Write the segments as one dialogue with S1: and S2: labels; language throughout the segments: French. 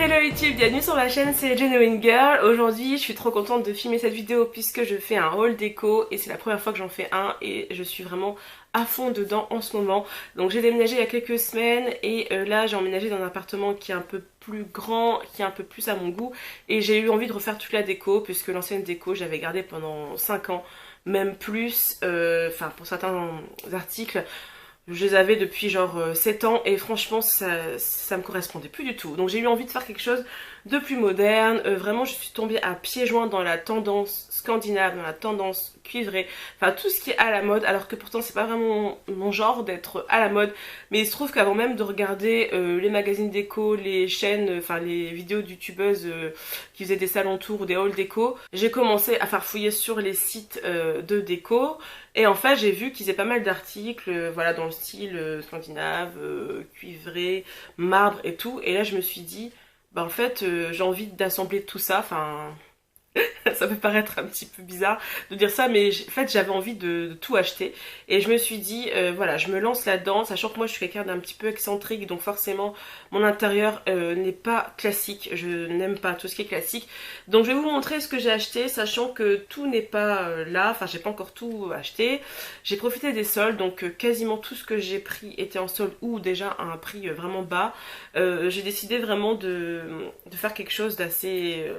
S1: Hello YouTube, bienvenue sur ma chaîne, c'est Genuine Girl. Aujourd'hui je suis trop contente de filmer cette vidéo puisque je fais un haul déco et c'est la première fois que j'en fais un et je suis vraiment à fond dedans en ce moment. Donc j'ai déménagé il y a quelques semaines et là j'ai emménagé dans un appartement qui est un peu plus grand, qui est un peu plus à mon goût et j'ai eu envie de refaire toute la déco puisque l'ancienne déco j'avais gardé pendant 5 ans, même plus, enfin pour certains articles. Je les avais depuis genre 7 ans et franchement ça me correspondait plus du tout. Donc j'ai eu envie de faire quelque chose de plus moderne. Vraiment je suis tombée à pieds joints dans la tendance scandinave, dans la tendance cuivrée. Enfin tout ce qui est à la mode, alors que pourtant c'est pas vraiment mon genre d'être à la mode. Mais il se trouve qu'avant même de regarder les magazines déco, les chaînes, enfin les vidéos de youtubeuses qui faisaient des salons tours ou des hauls déco, j'ai commencé à farfouiller sur les sites de déco. Et en fait j'ai vu qu'ils faisaient pas mal d'articles voilà, dans le style scandinave, cuivré, marbre et tout. Et là je me suis dit, bah en fait j'ai envie d'assembler tout ça, enfin... ça peut paraître un petit peu bizarre de dire ça, mais en fait j'avais envie de tout acheter et je me suis dit voilà, je me lance là-dedans, sachant que moi je suis quelqu'un d'un petit peu excentrique, donc forcément mon intérieur n'est pas classique, je n'aime pas tout ce qui est classique. Donc je vais vous montrer ce que j'ai acheté, sachant que tout n'est pas là, enfin j'ai pas encore tout acheté. J'ai profité des soldes, donc quasiment tout ce que j'ai pris était en solde ou déjà à un prix vraiment bas. J'ai décidé vraiment de faire quelque chose d'assez...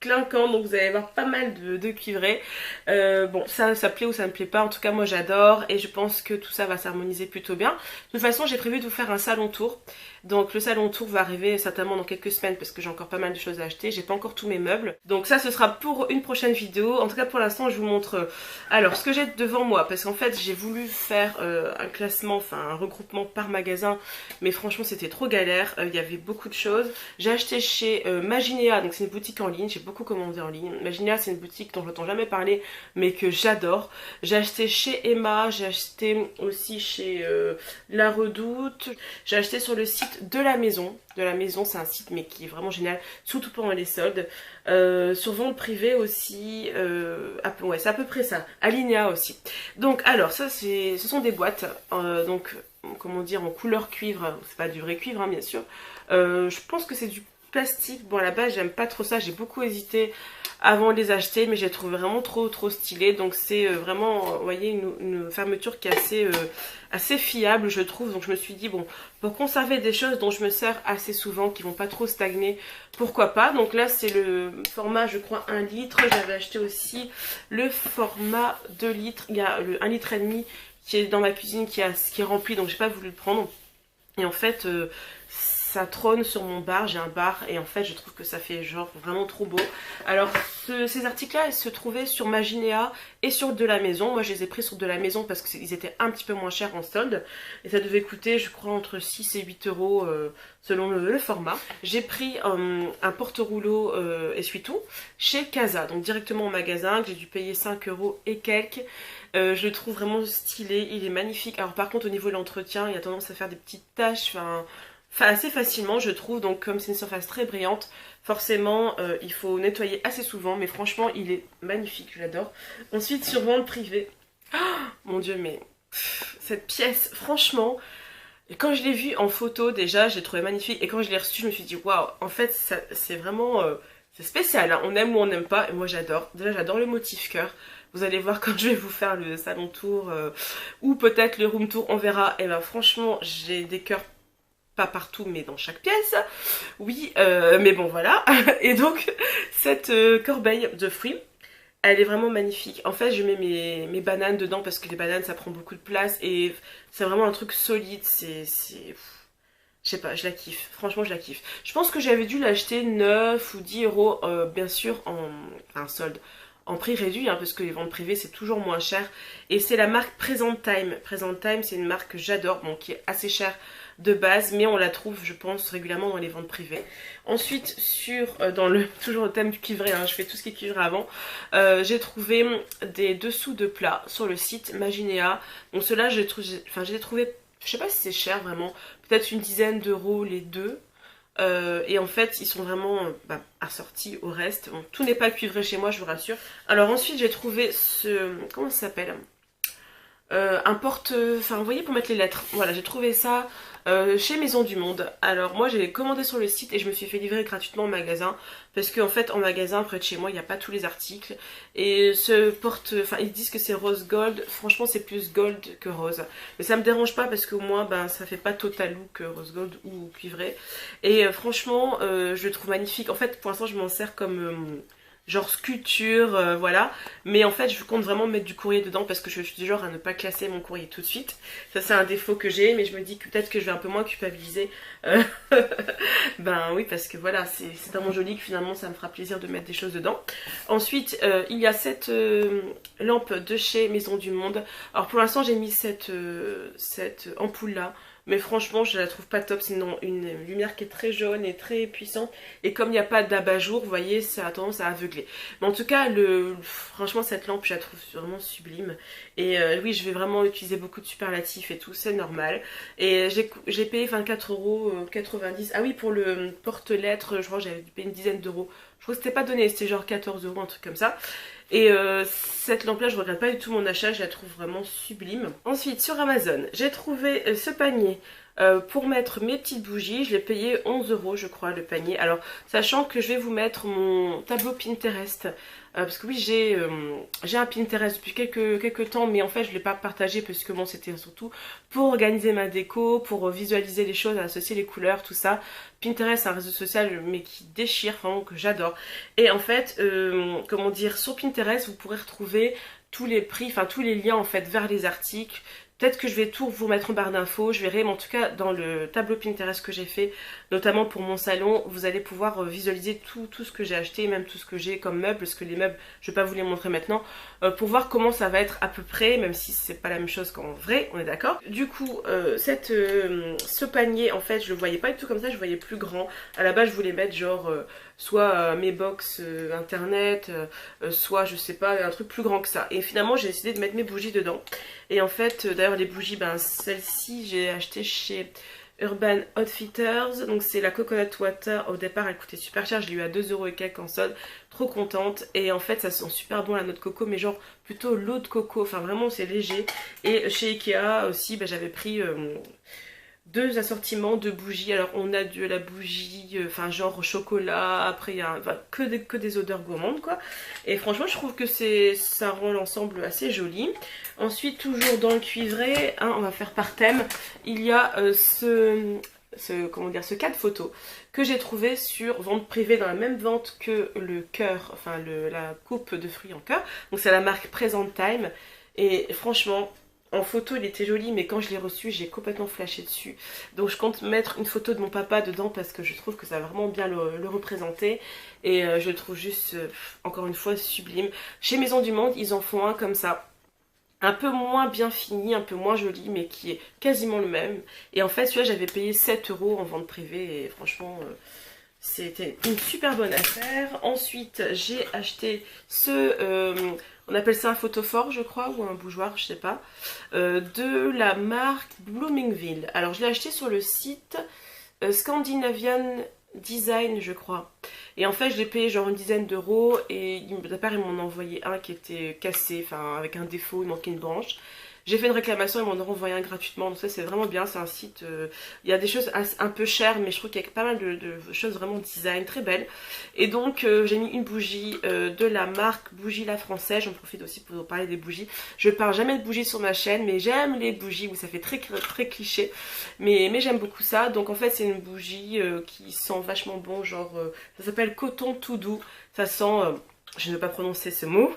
S1: clinquant, donc vous allez voir pas mal de cuivrés. Bon, ça plaît ou ça ne plaît pas, en tout cas moi j'adore et je pense que tout ça va s'harmoniser plutôt bien. De toute façon j'ai prévu de vous faire un salon tour, donc le salon tour va arriver certainement dans quelques semaines parce que j'ai encore pas mal de choses à acheter, j'ai pas encore tous mes meubles, donc ça ce sera pour une prochaine vidéo. En tout cas pour l'instant je vous montre alors ce que j'ai devant moi, parce qu'en fait j'ai voulu faire un classement, enfin un regroupement par magasin, mais franchement c'était trop galère, il y avait beaucoup de choses. J'ai acheté chez Maginea, donc c'est une boutique en ligne, j'ai beaucoup commandé en ligne. Maginea c'est une boutique dont j'entends jamais parler mais que j'adore. J'ai acheté chez Emma, j'ai acheté aussi chez La Redoute, j'ai acheté sur le site de la maison. De la maison, c'est un site mais qui est vraiment génial, surtout pendant les soldes. Sur vente privée aussi, ouais c'est à peu près ça. Alinea aussi. Donc alors ça ce sont des boîtes, donc comment dire, en couleur cuivre, c'est pas du vrai cuivre hein, bien sûr. Je pense que c'est du plastique. Bon à la base j'aime pas trop ça, j'ai beaucoup hésité avant de les acheter mais j'ai trouvé vraiment trop stylé. Donc c'est vraiment, vous voyez, une fermeture qui est assez fiable je trouve. Donc je me suis dit bon, pour conserver des choses dont je me sers assez souvent, qui vont pas trop stagner, pourquoi pas. Donc là c'est le format je crois 1 litre, j'avais acheté aussi le format 2 litres, il y a le 1 litre et demi qui est dans ma cuisine qui est rempli, donc j'ai pas voulu le prendre. Et en fait ça trône sur mon bar, j'ai un bar et en fait je trouve que ça fait genre vraiment trop beau. Alors ces articles là ils se trouvaient sur Maginea et sur De la Maison. Moi je les ai pris sur De la Maison parce qu'ils étaient un petit peu moins chers en solde et ça devait coûter je crois entre 6 et 8 euros selon le format. J'ai pris un porte-rouleau essuie-tout chez Casa, donc directement au magasin, que j'ai dû payer 5 euros et quelques. Je le trouve vraiment stylé, il est magnifique. Alors par contre au niveau de l'entretien il a tendance à faire des petites taches, enfin assez facilement je trouve, donc comme c'est une surface très brillante, forcément il faut nettoyer assez souvent, mais franchement il est magnifique, je l'adore. Ensuite sur vente privée, oh, mon dieu mais cette pièce franchement, quand je l'ai vue en photo déjà j'ai trouvé magnifique et quand je l'ai reçue je me suis dit waouh, en fait c'est vraiment c'est spécial hein. On aime ou on n'aime pas et moi j'adore. Déjà j'adore le motif cœur. Vous allez voir quand je vais vous faire le salon tour ou peut-être le room tour, on verra. Et ben franchement j'ai des cœurs, pas partout mais dans chaque pièce, oui mais bon voilà. Et donc cette corbeille de fruits elle est vraiment magnifique. En fait je mets mes bananes dedans parce que les bananes ça prend beaucoup de place et c'est vraiment un truc solide, je sais pas, je la kiffe, franchement je la kiffe. Je pense que j'avais dû l'acheter 9 ou 10 euros bien sûr en solde, en prix réduit hein, parce que les ventes privées c'est toujours moins cher. Et c'est la marque Present Time. Present Time c'est une marque que j'adore, bon qui est assez chère de base mais on la trouve je pense régulièrement dans les ventes privées. Ensuite dans toujours le thème du cuivré hein, je fais tout ce qui est cuivré avant, j'ai trouvé des dessous de plats sur le site Maginea. Donc ceux-là j'ai trouvé, je sais pas si c'est cher vraiment, peut-être une dizaine d'euros les deux. Et en fait ils sont vraiment assortis au reste. Bon, tout n'est pas cuivré chez moi je vous rassure. Alors ensuite j'ai trouvé comment ça s'appelle, un porte... Enfin vous voyez pour mettre les lettres. Voilà j'ai trouvé ça chez Maison du Monde. Alors moi j'ai commandé sur le site et je me suis fait livrer gratuitement au magasin parce qu'en fait en magasin près de chez moi il n'y a pas tous les articles et ils disent que c'est rose gold, franchement c'est plus gold que rose. Mais ça me dérange pas parce qu'au moins ben, ça fait pas total look rose gold ou cuivré. Et franchement je le trouve magnifique. En fait pour l'instant je m'en sers comme genre sculpture, voilà. Mais en fait, je compte vraiment mettre du courrier dedans parce que je suis du genre à ne pas classer mon courrier tout de suite. Ça, c'est un défaut que j'ai, mais je me dis que peut-être que je vais un peu moins culpabiliser. Euh, ben oui, parce que voilà, c'est tellement joli que finalement, ça me fera plaisir de mettre des choses dedans. Ensuite, il y a cette lampe de chez Maison du Monde. Alors pour l'instant, j'ai mis cette ampoule-là. Mais franchement, je la trouve pas top, c'est une lumière qui est très jaune et très puissante. Et comme il n'y a pas d'abat-jour, vous voyez, ça a tendance à aveugler. Mais en tout cas, franchement, cette lampe, je la trouve vraiment sublime. Et oui, je vais vraiment utiliser beaucoup de superlatifs et tout, c'est normal. Et j'ai payé 24,90 €. Ah oui, pour le porte-lettres, je crois que j'avais payé une dizaine d'euros. Je crois que c'était pas donné, c'était genre 14 €, un truc comme ça. Et cette lampe là je regrette pas du tout mon achat, je la trouve vraiment sublime. Ensuite sur Amazon j'ai trouvé ce panier pour mettre mes petites bougies. Je l'ai payé 11 € je crois le panier. Alors sachant que je vais vous mettre mon tableau Pinterest parce que oui j'ai un Pinterest depuis quelques temps, mais en fait je ne l'ai pas partagé parce que bon c'était surtout pour organiser ma déco, pour visualiser les choses, associer les couleurs, tout ça. Pinterest c'est un réseau social mais qui déchire, vraiment que j'adore. Et en fait comment dire, sur Pinterest vous pourrez retrouver tous les prix, enfin tous les liens en fait vers les articles. Peut-être que je vais tout vous mettre en barre d'infos, je verrai, mais en tout cas dans le tableau Pinterest que j'ai fait, notamment pour mon salon, vous allez pouvoir visualiser tout ce que j'ai acheté, même tout ce que j'ai comme meubles, parce que les meubles, je ne vais pas vous les montrer maintenant, pour voir comment ça va être à peu près, même si c'est pas la même chose qu'en vrai, on est d'accord. Du coup, ce panier, en fait, je le voyais pas du tout comme ça, je le voyais plus grand. À la base, je voulais mettre genre soit mes box internet, soit je sais pas, un truc plus grand que ça. Et finalement, j'ai décidé de mettre mes bougies dedans. Et en fait, d'ailleurs, les bougies, ben celle-ci, j'ai acheté chez Urban Outfitters. Donc c'est la Coconut Water. Au départ, elle coûtait super cher. Je l'ai eu à 2 € et quelques en solde. Trop contente. Et en fait, ça sent super bon la noix de coco, mais genre plutôt l'eau de coco. Enfin, vraiment, c'est léger. Et chez Ikea aussi, ben, j'avais pris deux assortiments de bougies. Alors on a de la bougie enfin genre au chocolat, après il y a enfin, que des odeurs gourmandes quoi. Et franchement je trouve que ça rend l'ensemble assez joli. Ensuite toujours dans le cuivré, hein, on va faire par thème, il y a comment dire, ce cadre photo que j'ai trouvé sur vente privée dans la même vente que le cœur, enfin la coupe de fruits en cœur. Donc c'est la marque Present Time et franchement en photo il était joli, mais quand je l'ai reçu j'ai complètement flashé dessus. Donc je compte mettre une photo de mon papa dedans parce que je trouve que ça va vraiment bien le représenter. Et je le trouve juste encore une fois sublime. Chez Maison du Monde ils en font un comme ça, un peu moins bien fini, un peu moins joli, mais qui est quasiment le même. Et en fait celui-là j'avais payé 7 € en vente privée et franchement c'était une super bonne affaire. Ensuite j'ai acheté on appelle ça un photophore je crois, ou un bougeoir, je sais pas, de la marque Bloomingville. Alors je l'ai acheté sur le site Scandinavian Design je crois. Et en fait je l'ai payé genre une dizaine d'euros et d'abord ils m'en ont envoyé un qui était cassé, enfin avec un défaut, il manquait une branche. J'ai fait une réclamation, ils m'en ont renvoyé un gratuitement, donc ça c'est vraiment bien, c'est un site, il y a des choses un peu chères, mais je trouve qu'il y a pas mal de choses vraiment design, très belles. Et donc j'ai mis une bougie de la marque Bougie La Française, j'en profite aussi pour vous parler des bougies. Je parle jamais de bougies sur ma chaîne, mais j'aime les bougies, où ça fait très cliché, mais j'aime beaucoup ça. Donc en fait c'est une bougie qui sent vachement bon, genre ça s'appelle Coton Tout Doux, ça sent... je ne vais pas prononcer ce mot,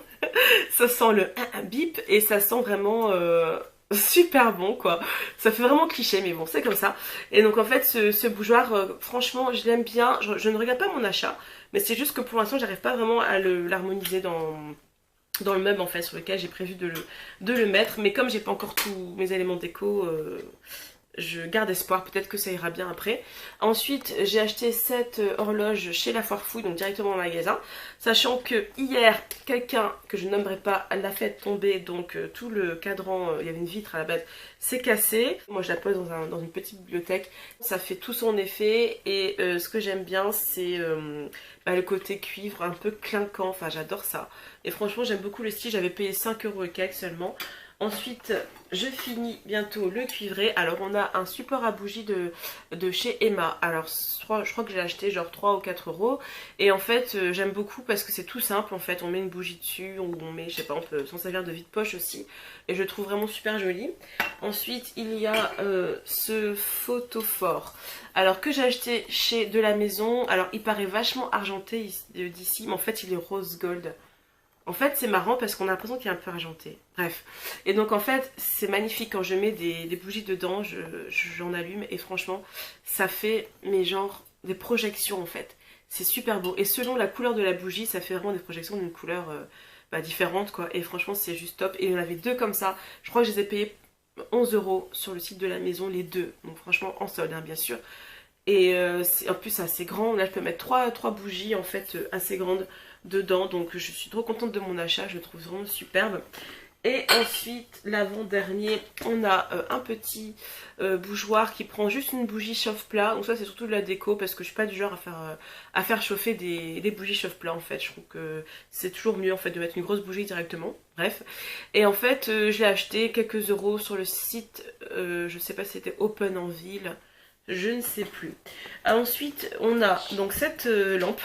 S1: ça sent le bip et ça sent vraiment super bon quoi. Ça fait vraiment cliché mais bon c'est comme ça. Et donc en fait ce bougeoir franchement je l'aime bien, je ne regarde pas mon achat, mais c'est juste que pour l'instant j'arrive pas vraiment à l'harmoniser dans le meuble en fait sur lequel j'ai prévu de le mettre. Mais comme j'ai pas encore tous mes éléments déco, je garde espoir, peut-être que ça ira bien après. Ensuite j'ai acheté cette horloge chez La Foire Fouille, donc directement au magasin, sachant que hier quelqu'un que je nommerai pas l'a fait tomber, donc tout le cadran, il y avait une vitre à la base, c'est cassé. Moi je la pose dans une petite bibliothème, ça fait tout son effet. Et ce que j'aime bien c'est le côté cuivre un peu clinquant, enfin j'adore ça. Et franchement j'aime beaucoup le style, j'avais payé 5 € et quelques seulement. Ensuite, je finis bientôt le cuivré. Alors, on a un support à bougie de chez Emma. Alors, je crois que j'ai acheté genre 3 ou 4 euros. Et en fait, j'aime beaucoup parce que c'est tout simple. En fait, on met une bougie dessus, on met, je sais pas, on peut s'en servir de vide-poche aussi. Et je le trouve vraiment super joli. Ensuite, il y a ce photophore. Alors, que j'ai acheté chez De la Maison. Alors, il paraît vachement argenté d'ici, mais en fait, il est rose gold. En fait, c'est marrant parce qu'on a l'impression qu'il est un peu argenté. Bref. Et donc, en fait, c'est magnifique quand je mets des bougies dedans, j'en allume et franchement, ça fait, mais genre, des projections en fait. C'est super beau. Et selon la couleur de la bougie, ça fait vraiment des projections d'une couleur différente quoi. Et franchement, c'est juste top. Et il y en avait deux comme ça. Je crois que je les ai payés 11 euros sur le site de la maison, les deux. Donc, franchement, en solde, hein, bien sûr. Et en plus, c'est assez grand. Là, je peux mettre trois bougies en fait assez grandes dedans. Donc, je suis trop contente de mon achat. Je le trouve vraiment superbe. Et ensuite, l'avant-dernier, on a un petit bougeoir qui prend juste une bougie chauffe-plat. Donc ça, c'est surtout de la déco parce que je suis pas du genre à faire chauffer des bougies chauffe-plat en fait. Je trouve que c'est toujours mieux en fait de mettre une grosse bougie directement. Bref. Et en fait, je l'ai acheté quelques euros sur le site, je sais pas si c'était Open en ville. Je ne sais plus. Ensuite, on a donc cette lampe.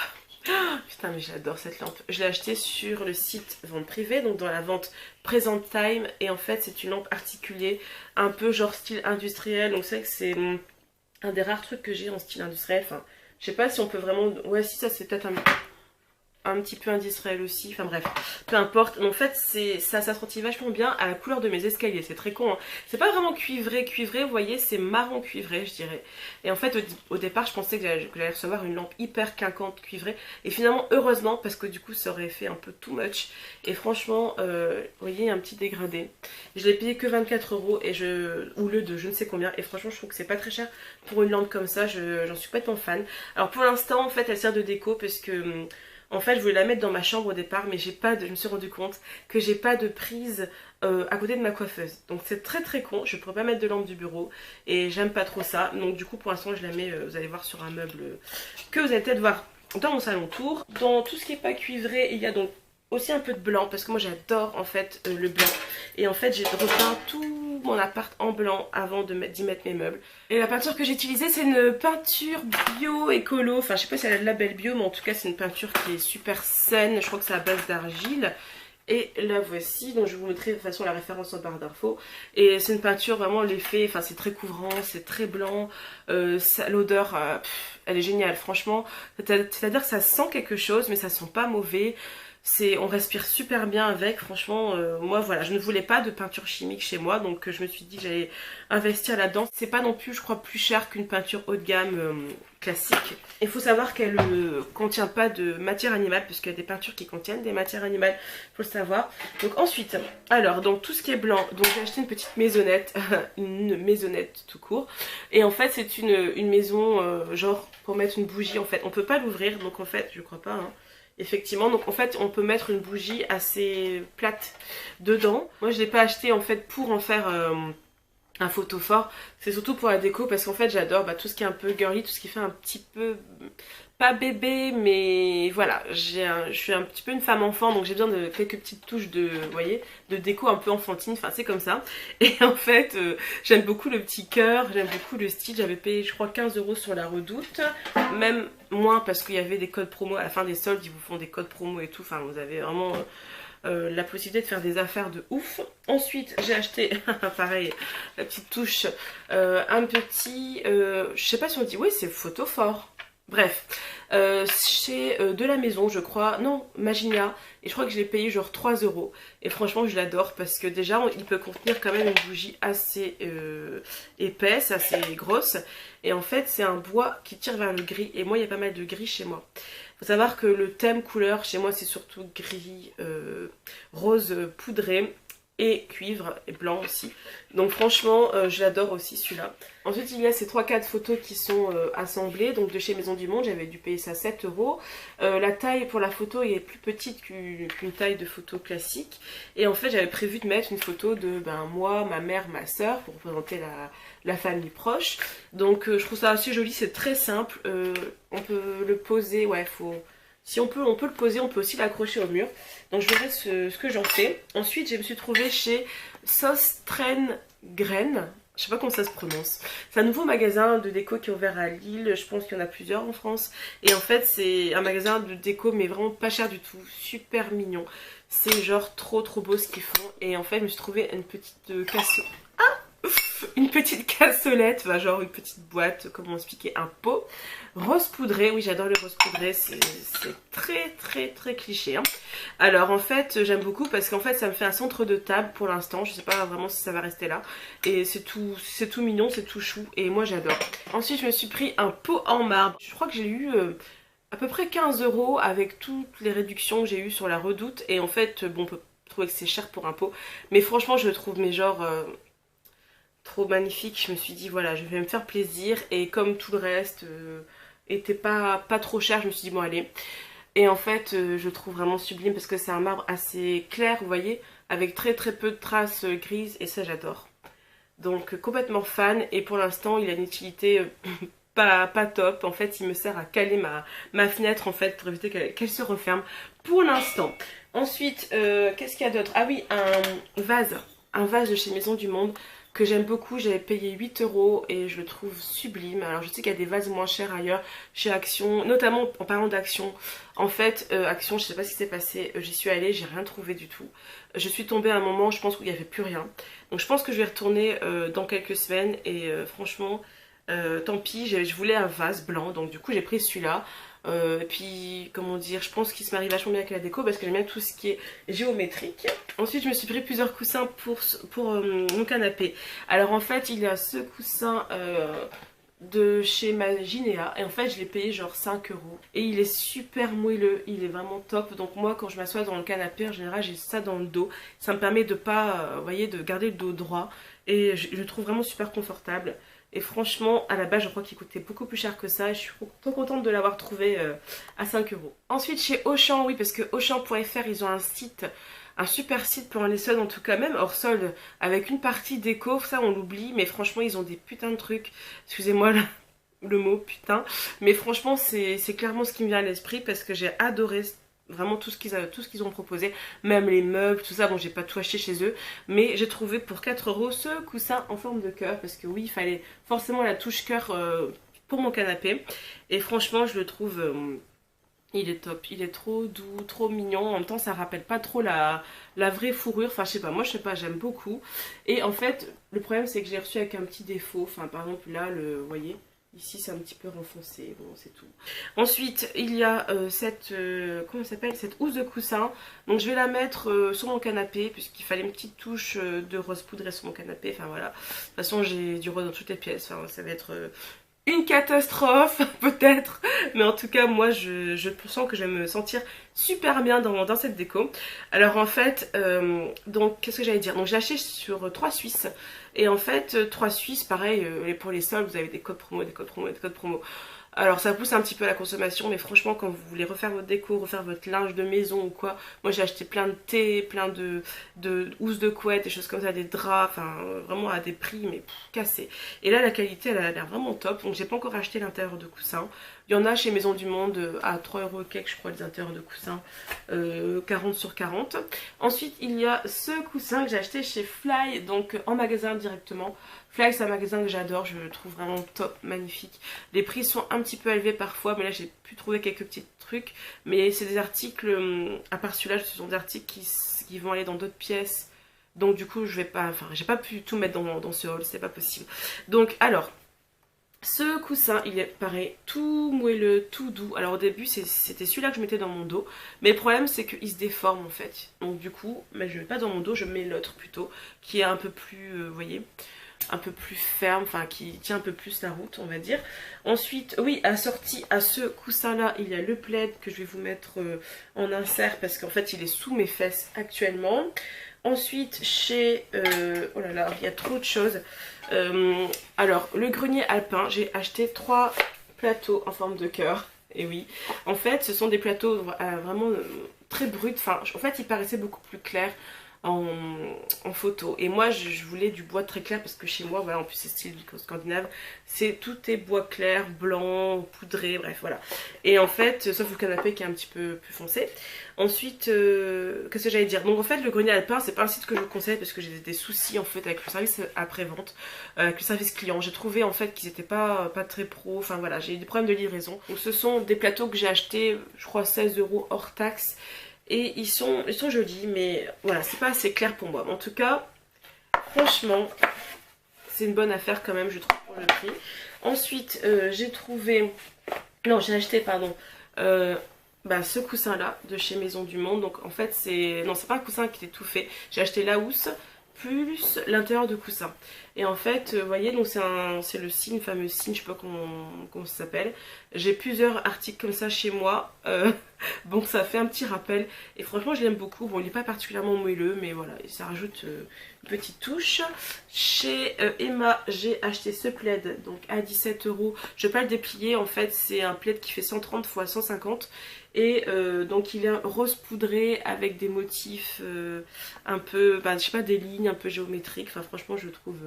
S1: Oh, putain, mais j'adore cette lampe. Je l'ai achetée sur le site vente privée, donc dans la vente Present Time. Et en fait, c'est une lampe articulée, un peu genre style industriel. Donc c'est vrai que c'est un des rares trucs que j'ai en style industriel. Enfin, je sais pas si on peut vraiment... Ouais, si, ça c'est peut-être un petit peu industriel aussi, enfin bref, peu importe. Mais en fait, ça s'assortit vachement bien à la couleur de mes escaliers, c'est très con, hein. C'est pas vraiment cuivré, vous voyez, c'est marron cuivré, je dirais. Et en fait, au départ, je pensais que j'allais recevoir une lampe hyper quinquante cuivrée. Et finalement, heureusement, parce que du coup, ça aurait fait un peu too much. Et franchement, vous voyez, un petit dégradé. Je l'ai payé que 24 euros et ou le de je ne sais combien. Et franchement, je trouve que c'est pas très cher pour une lampe comme ça, j'en suis pas tant fan. Alors pour l'instant, en fait, elle sert de déco parce que... En fait, je voulais la mettre dans ma chambre au départ, mais je me suis rendu compte que j'ai pas de prise à côté de ma coiffeuse. Donc c'est très très con, je pourrais pas mettre de lampe du bureau et j'aime pas trop ça. Donc du coup, pour l'instant, je la mets, vous allez voir, sur un meuble que vous allez peut-être voir dans mon salon tour. Dans tout ce qui est pas cuivré, il y a donc aussi un peu de blanc parce que moi j'adore en fait le blanc. Et en fait, j'ai repeint tout mon appart en blanc avant d'y mettre mes meubles. Et la peinture que j'ai utilisée, c'est une peinture bio écolo. Enfin, je sais pas si elle a le label bio, mais en tout cas, c'est une peinture qui est super saine. Je crois que c'est à base d'argile. Et la voici, donc je vous mettrai de toute façon la référence en barre d'infos. Et c'est une peinture, vraiment l'effet, enfin c'est très couvrant, c'est très blanc. L'odeur, elle est géniale, franchement. C'est-à-dire que ça sent quelque chose, mais ça sent pas mauvais. On respire super bien avec, franchement, moi voilà, je ne voulais pas de peinture chimique chez moi, donc je me suis dit que j'allais investir là-dedans. C'est pas non plus, je crois, plus cher qu'une peinture haut de gamme classique. Il faut savoir qu'elle ne contient pas de matière animale, puisqu'il y a des peintures qui contiennent des matières animales, il faut le savoir. Donc ensuite, alors, donc tout ce qui est blanc, donc j'ai acheté une petite maisonnette, une maisonnette tout court, et en fait c'est une maison, genre, pour mettre une bougie, en fait, on peut pas l'ouvrir, donc en fait, je crois pas, hein. Effectivement, donc en fait on peut mettre une bougie assez plate dedans. Moi je l'ai pas acheté en fait pour en faire un photophore, c'est surtout pour la déco parce qu'en fait j'adore tout ce qui est un peu girly, tout ce qui fait un petit peu, pas bébé mais voilà, je suis un petit peu une femme enfant donc j'ai besoin de quelques petites touches de, vous voyez, de déco un peu enfantine, enfin c'est comme ça. Et en fait j'aime beaucoup le petit cœur, j'aime beaucoup le style, j'avais payé je crois 15 euros sur la Redoute, même moins parce qu'il y avait des codes promo, à la fin des soldes ils vous font des codes promo et tout, enfin vous avez vraiment... la possibilité de faire des affaires de ouf. Ensuite j'ai acheté pareil la petite touche, un petit je sais pas si on dit, oui c'est photophore, bref, chez De la Maison je crois, non Maginia, et je crois que je l'ai payé genre 3 euros et franchement je l'adore parce que déjà il peut contenir quand même une bougie assez épaisse, assez grosse, et en fait c'est un bois qui tire vers le gris et moi il y a pas mal de gris chez moi. Faut savoir que le thème couleur chez moi c'est surtout gris, rose poudré et cuivre et blanc aussi. Donc franchement je l'adore aussi celui-là. Ensuite il y a ces 3-4 photos qui sont assemblées, donc de chez Maison du Monde, j'avais dû payer ça 7 euros. La taille pour la photo est plus petite qu'une taille de photo classique. Et en fait j'avais prévu de mettre une photo de moi, ma mère, ma soeur pour représenter la famille proche. Donc je trouve ça assez joli, c'est très simple, on peut le poser, ouais faut... Si on peut le poser, on peut aussi l'accrocher au mur. Donc je verrai ce que j'en fais. Ensuite, je me suis trouvée chez Sostren Grain. Je sais pas comment ça se prononce. C'est un nouveau magasin de déco qui est ouvert à Lille. Je pense qu'il y en a plusieurs en France. Et en fait, c'est un magasin de déco, mais vraiment pas cher du tout. Super mignon. C'est genre trop beau ce qu'ils font. Et en fait, je me suis trouvé une petite une petite cassolette, enfin, genre une petite boîte, comment expliquer, un pot rose poudré. Oui, j'adore le rose poudré, c'est très cliché, hein. Alors en fait j'aime beaucoup parce qu'en fait ça me fait un centre de table pour l'instant. Je sais pas vraiment si ça va rester là, et c'est tout mignon, c'est tout chou, et moi j'adore. Ensuite je me suis pris un pot en marbre. Je crois que j'ai eu à peu près 15 € avec toutes les réductions que j'ai eues sur la Redoute. Et en fait bon, on peut trouver que c'est cher pour un pot, mais franchement je le trouve, mais genre trop magnifique. Je me suis dit voilà, je vais me faire plaisir, et comme tout le reste était pas trop cher, je me suis dit bon allez. Et en fait je le trouve vraiment sublime parce que c'est un marbre assez clair, vous voyez, avec très peu de traces grises, et ça j'adore. Donc complètement fan, et pour l'instant il a une utilité pas top. En fait il me sert à caler ma fenêtre en fait, pour éviter qu'elle se referme pour l'instant. Ensuite qu'est-ce qu'il y a d'autre? Ah oui, un vase de chez Maison du Monde que j'aime beaucoup. J'avais payé 8 € et je le trouve sublime. Alors je sais qu'il y a des vases moins chers ailleurs, chez Action, notamment en parlant d'Action. En fait, Action, je sais pas ce qui s'est passé, j'y suis allée, j'ai rien trouvé du tout. Je suis tombée à un moment, je pense qu'il n'y avait plus rien. Donc je pense que je vais retourner dans quelques semaines, et franchement, tant pis, je voulais un vase blanc, donc du coup j'ai pris celui-là. Et puis, comment dire, je pense qu'il se marie vachement bien avec la déco parce que j'aime bien tout ce qui est géométrique. Ensuite, je me suis pris plusieurs coussins pour mon canapé. Alors, en fait, il y a ce coussin de chez Maginéa, et en fait, je l'ai payé genre 5 €. Et il est super moelleux, il est vraiment top. Donc, moi, quand je m'assois dans le canapé, en général, j'ai ça dans le dos. Ça me permet de pas, vous voyez, de garder le dos droit. Et je le trouve vraiment super confortable. Et franchement, à la base, je crois qu'il coûtait beaucoup plus cher que ça. Et je suis trop contente de l'avoir trouvé à 5 €. Ensuite, chez Auchan, oui, parce que Auchan.fr, ils ont un super site pour les soldes, en tout cas, même hors solde, avec une partie déco. Ça, on l'oublie, mais franchement, ils ont des putains de trucs. Excusez-moi le mot putain. Mais franchement, c'est clairement ce qui me vient à l'esprit, parce que j'ai adoré vraiment tout ce qu'ils ont proposé, même les meubles, tout ça. Bon, j'ai pas tout acheté chez eux, mais j'ai trouvé pour 4 € ce coussin en forme de cœur, parce que oui, il fallait forcément la touche cœur pour mon canapé. Et franchement, je le trouve il est top, il est trop doux, trop mignon. En même temps, ça rappelle pas trop la vraie fourrure. Enfin, je sais pas, moi je sais pas, j'aime beaucoup. Et en fait, le problème c'est que j'ai reçu avec un petit défaut. Enfin, par exemple là, vous voyez, ici c'est un petit peu renfoncé, bon c'est tout. Ensuite il y a comment ça s'appelle, cette housse de coussin. Donc je vais la mettre sur mon canapé, puisqu'il fallait une petite touche de rose poudrée sur mon canapé. Enfin voilà, de toute façon j'ai du rose dans toutes les pièces. Enfin ça va être une catastrophe peut-être, mais en tout cas moi je sens que je vais me sentir super bien dans cette déco. Alors en fait donc qu'est-ce que j'allais dire, donc j'ai acheté sur 3 Suisses, et en fait 3 Suisses pareil, pour les soldes vous avez des codes promo, des codes promo, des codes promo. Alors ça pousse un petit peu à la consommation, mais franchement quand vous voulez refaire votre déco, refaire votre linge de maison ou quoi, moi j'ai acheté plein de thé, plein de housses de couette, des choses comme ça, des draps, enfin vraiment à des prix mais cassés. Et là la qualité elle a l'air vraiment top, donc j'ai pas encore acheté l'intérieur de coussin. Il y en a chez Maison du Monde à 3 € quelques, je crois, les intérieurs de coussin, 40 sur 40. Ensuite il y a ce coussin que j'ai acheté chez Fly, donc en magasin directement. Fly c'est un magasin que j'adore, je le trouve vraiment top, magnifique. Les prix sont un petit peu élevés parfois, mais là j'ai pu trouver quelques petits trucs. Mais c'est des articles, à part celui-là, ce sont des articles qui vont aller dans d'autres pièces. Donc du coup je vais pas, enfin j'ai pas pu tout mettre dans ce haul, c'est pas possible. Donc alors, ce coussin, il est pareil, tout moelleux, tout doux. Alors au début, c'était celui-là que je mettais dans mon dos. Mais le problème, c'est qu'il se déforme en fait. Donc du coup, mais je ne mets pas dans mon dos, je mets l'autre plutôt, qui est un peu plus, vous voyez, un peu plus ferme, enfin qui tient un peu plus la route, on va dire. Ensuite, oui, assorti à ce coussin-là, il y a le plaid que je vais vous mettre en insert, parce qu'en fait, il est sous mes fesses actuellement. Ensuite, chez... oh là là, il y a trop de choses. Alors, le grenier alpin, j'ai acheté 3 plateaux en forme de cœur. Et oui, en fait, ce sont des plateaux vraiment très bruts. Enfin, en fait, ils paraissaient beaucoup plus clairs. en, en photo. Et moi je voulais du bois très clair parce que chez moi, voilà, en plus c'est style scandinave, tout est bois clair, blanc, poudré, bref voilà. Et en fait, sauf le canapé qui est un petit peu plus foncé. Ensuite, qu'est-ce que j'allais dire? Donc en fait, le Grenier Alpin, c'est pas un site que je conseille parce que j'ai des soucis en fait avec le service après-vente, avec le service client. J'ai trouvé en fait qu'ils étaient pas très pro, enfin voilà, j'ai eu des problèmes de livraison. Donc ce sont des plateaux que j'ai achetés, je crois 16 € hors taxe. Et ils sont jolis, mais voilà, c'est pas assez clair pour moi. Mais en tout cas, franchement, c'est une bonne affaire quand même, je trouve, pour le prix. Ensuite, j'ai trouvé... Non, j'ai acheté, pardon, ce coussin là de chez Maison du Monde. Donc en fait c'est... Non, c'est pas un coussin qui était tout fait. J'ai acheté la housse plus l'intérieur de coussin. Et en fait, vous voyez, donc c'est le signe, le fameux signe, je sais pas comment ça s'appelle. J'ai plusieurs articles comme ça chez moi. Donc ça fait un petit rappel. Et franchement, je l'aime beaucoup. Bon, il n'est pas particulièrement moelleux, mais voilà, ça rajoute une petite touche. Chez Emma, j'ai acheté ce plaid, donc à 17 €. Je vais pas le déplier, en fait, c'est un plaid qui fait 130 x 150. Et donc il est rose poudré avec des motifs un peu, je sais pas, des lignes un peu géométriques. Enfin franchement je le trouve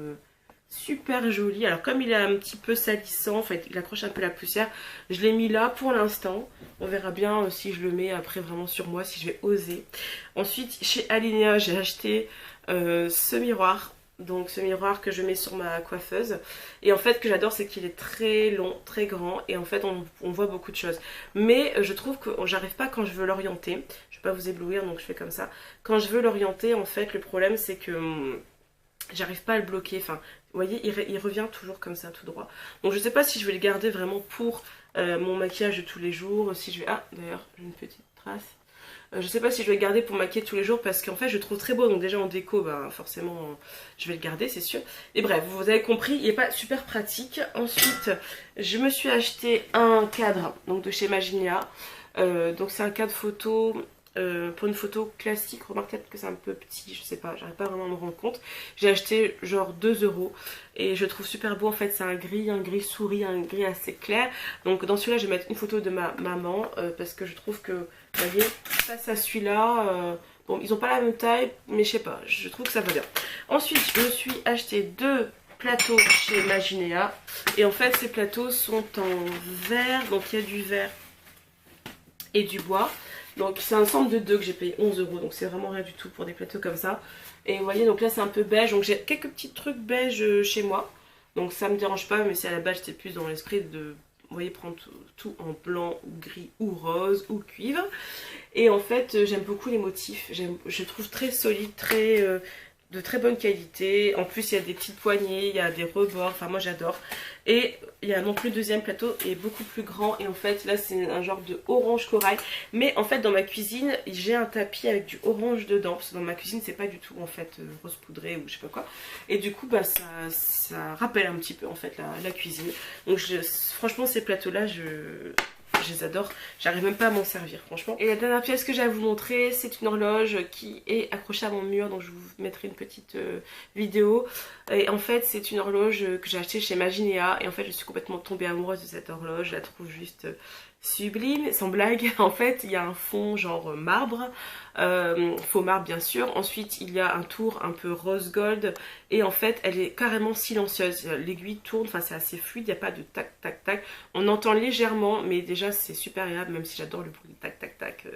S1: super joli. Alors comme il est un petit peu salissant, en fait il accroche un peu la poussière, je l'ai mis là pour l'instant. On verra bien si je le mets après vraiment sur moi, si je vais oser. Ensuite chez Alinea j'ai acheté ce miroir. Donc ce miroir que je mets sur ma coiffeuse. Et en fait, ce que j'adore, c'est qu'il est très long, très grand. Et en fait, on voit beaucoup de choses. Mais je trouve que j'arrive pas quand je veux l'orienter. Je vais pas vous éblouir, donc je fais comme ça. Quand je veux l'orienter, en fait, le problème, c'est que j'arrive pas à le bloquer. Enfin, vous voyez, il revient toujours comme ça, tout droit. Donc je sais pas si je vais le garder vraiment pour mon maquillage de tous les jours. Si je vais... Ah, d'ailleurs, j'ai une petite trace. Je sais pas si je vais le garder pour maquiller tous les jours parce qu'en fait je le trouve très beau, donc déjà en déco forcément je vais le garder c'est sûr. Et bref, vous avez compris, il n'est pas super pratique. Ensuite je me suis acheté un cadre donc de chez Maginia. Donc c'est un cadre photo pour une photo classique. Remarquez peut-être que c'est un peu petit, je sais pas, j'arrive pas vraiment à me rendre compte. J'ai acheté genre 2 € et je le trouve super beau. En fait c'est un gris souris, un gris assez clair. Donc dans celui-là je vais mettre une photo de ma maman parce que je trouve que, vous voyez, face à celui-là, bon ils ont pas la même taille mais je sais pas, je trouve que ça va bien. Ensuite je me suis acheté 2 plateaux chez Maginia et en fait ces plateaux sont en verre, donc il y a du verre et du bois. Donc c'est un ensemble de 2 que j'ai payé 11 €, donc c'est vraiment rien du tout pour des plateaux comme ça. Et vous voyez, donc là c'est un peu beige, donc j'ai quelques petits trucs beige chez moi. Donc ça me dérange pas, mais si à la base j'étais plus dans l'esprit de, vous voyez, prendre tout en blanc ou gris ou rose ou cuivre. Et en fait j'aime beaucoup les motifs, je trouve très solide, de très bonne qualité. En plus il y a des petites poignées, il y a des rebords, enfin moi j'adore. Et il y a non plus le deuxième plateau est beaucoup plus grand et en fait là c'est un genre de orange corail. Mais en fait dans ma cuisine j'ai un tapis avec du orange dedans parce que dans ma cuisine c'est pas du tout en fait rose poudré ou je sais pas quoi. Et du coup ça rappelle un petit peu en fait la cuisine. Donc franchement ces plateaux là je les adore, j'arrive même pas à m'en servir franchement. Et la dernière pièce que j'ai à vous montrer, c'est une horloge qui est accrochée à mon mur, donc je vous mettrai une petite vidéo. Et en fait c'est une horloge que j'ai achetée chez Maginia et en fait je suis complètement tombée amoureuse de cette horloge, je la trouve juste sublime, sans blague. En fait il y a un fond genre marbre, faux marbre bien sûr, ensuite il y a un tour un peu rose gold et en fait elle est carrément silencieuse, l'aiguille tourne, enfin c'est assez fluide, il n'y a pas de tac tac tac, on entend légèrement mais déjà c'est super agréable, même si j'adore le bruit tac tac tac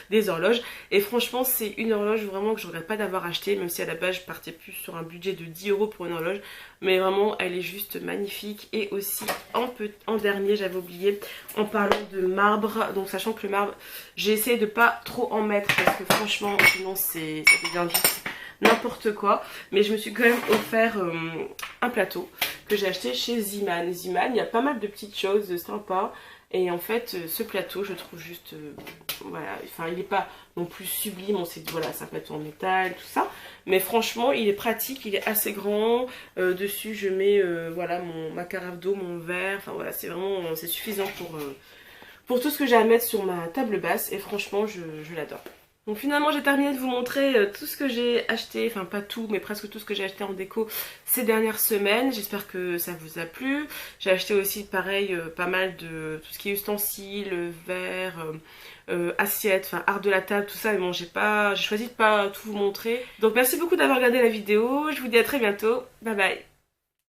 S1: des horloges. Et franchement c'est une horloge vraiment que je regrette pas d'avoir acheté, même si à la base je partais plus sur un budget de 10 € pour une horloge, mais vraiment elle est juste magnifique. Et aussi en dernier j'avais oublié, en parlant de marbre, donc sachant que le marbre j'ai essayé de pas trop en mettre parce que franchement sinon ça devient vite n'importe quoi, mais je me suis quand même offert un plateau que j'ai acheté chez Ziman. Il y a pas mal de petites choses sympas et en fait ce plateau je trouve juste voilà, enfin il est pas non plus sublime, on s'est dit voilà c'est un plateau en métal tout ça, mais franchement il est pratique, il est assez grand, dessus je mets voilà ma carafe d'eau, mon verre, enfin voilà c'est vraiment c'est suffisant pour tout ce que j'ai à mettre sur ma table basse et franchement je l'adore. Donc finalement j'ai terminé de vous montrer tout ce que j'ai acheté, enfin pas tout mais presque tout ce que j'ai acheté en déco ces dernières semaines. J'espère que ça vous a plu. J'ai acheté aussi pareil pas mal de tout ce qui est ustensiles, verres, assiettes, enfin art de la table, tout ça, mais bon j'ai choisi de pas tout vous montrer. Donc merci beaucoup d'avoir regardé la vidéo, je vous dis à très bientôt, bye bye.